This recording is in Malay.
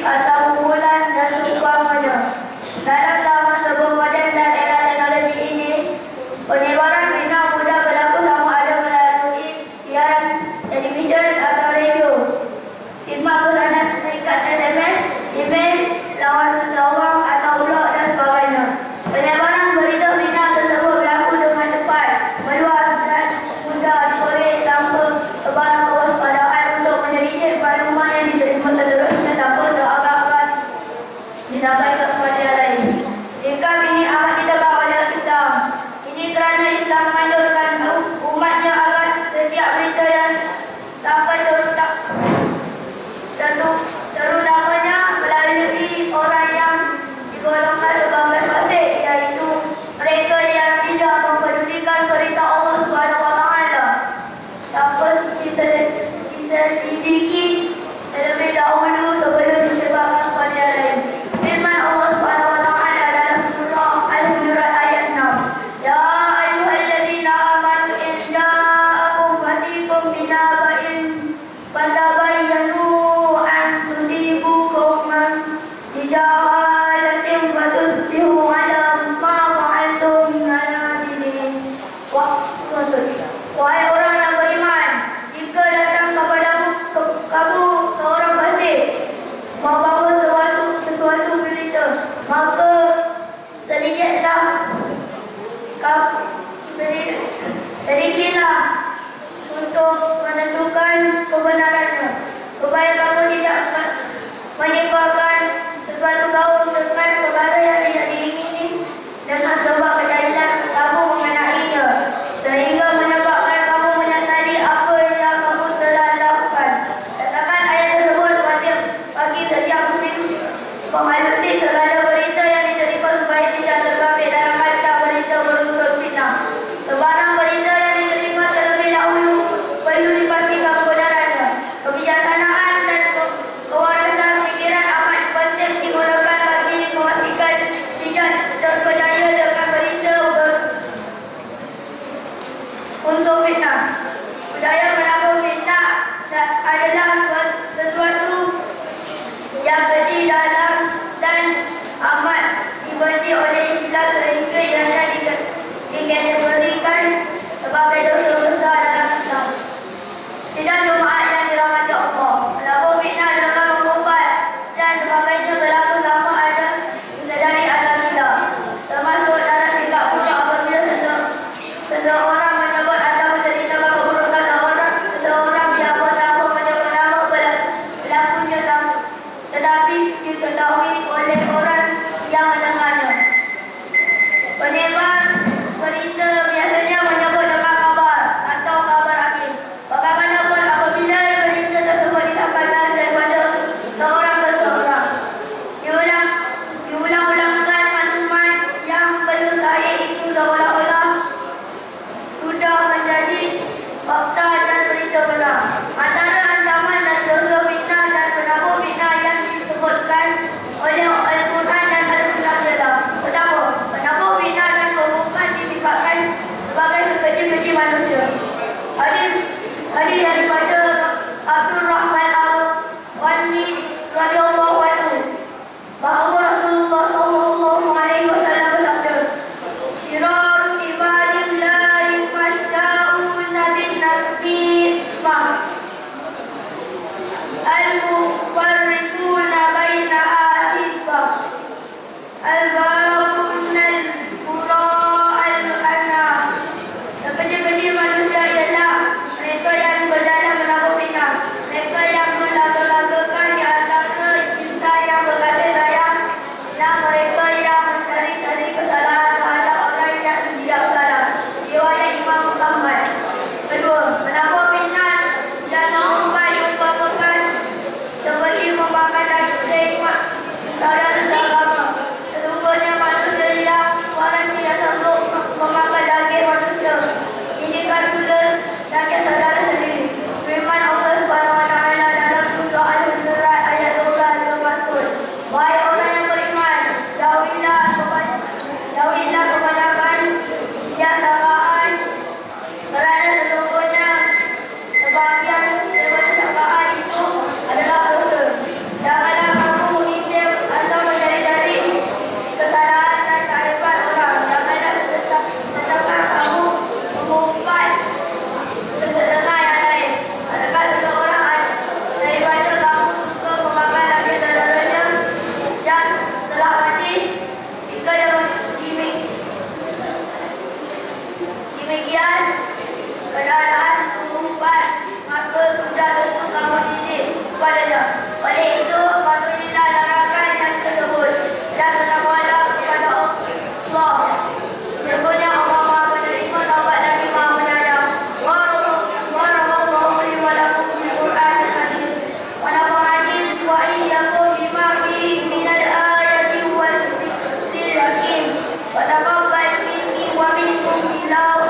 atau kumpulan dan seumpamanya. Dalam zaman sebelum moden dan era teknologi ini, penyebaran fitnah mudah berlaku sama ada melalui siaran televisyen atau radio, khidmat pesanan singkat SMS, email, lawan lawang atau blog dan sebagainya. Penyebaran berita fitnah tersebut berlaku dengan cepat, meluas dan mudah diperoleh tanpa sebarang kewaspadaan untuk menyelidik maklumat yang diterima seterusnya tanpa seakan-akan disampaikan kepada yang lain. Sikap ini amat ditebak oleh Islam. Ini kerana Islam menganjurkan umatnya agar setiap berita yang sampai terutamanya melalui orang yang digolongkan sebagai fasik, iaitu mereka yang tidak mempedulikan perintah Allah SWT tanpa diselidiki terlebih dahulu sebelum disebarkan kepada yang lain. Firman Allah SWT dalam surah Al-Hujurat ayat 6. Ya ayyuhalladzina amanu in ja'akum fasiqun binaba'in fatabayyanu an tusibu qauman bijahalatin fatusbihu ala ma fa'altum nadimiin. Wahai orang yang beriman, jika datang kepadamu kamu seorang fasik membawa sesuatu berita, maka selidikilah untuk menentukan kebenarannya, supaya kamu tidak menyebarkan sesuatu kaum dengan perkara yang tidak diingini dengan sebab kejahilan kamu mengenainya, sehingga menyebabkan kamu menyesali apa yang kamu telah lakukan. Katakan ayat tersebut bagi setiap muslim menghalusi segala berita yang diterima supaya tidak tergabit dalam kancah berita berunsur fitnah. Sebarang berita yang diterima terlebih dahulu perlu dipastikan kebenarannya. Kebijaksanaan dan kewarasan fikiran amat penting digunakan bagi memastikan tidak terpedaya dengan berita untuk fitnah. Budaya menabur fitnah adalah sesuatu yang keji dalam dan amat dibenci oleh Islam, sehingga ianya dikategorikan sebagai dosa besar dalam Islam. Tidak jemaat yang dirahmati Allah, menabur fitnah dengan mengumpat dan sebagainya berlaku sama ada disedari atau tidak, termasuk dalam sikap punya apabila seseorang menyebut atau menceritakan keburukan seseorang yang pertama menyebut nama pelakunya tetapi diketahui oleh orang yang mendengarnya. Penyebar berita biasanya menyebut dengan kabar atau kabar akhir. Bagaimanapun apabila berita tersebut disampaikan daripada seorang ke seorang, diulang-ulangkan maklumat yang perlu sahih itu seolah-olah sudah menjadi fakta dan berita benar. Antara ancaman dan dosa fitnah dan penabur fitnah yang disebutkan oleh Al-Quran dan Al-Sunnah ialah silau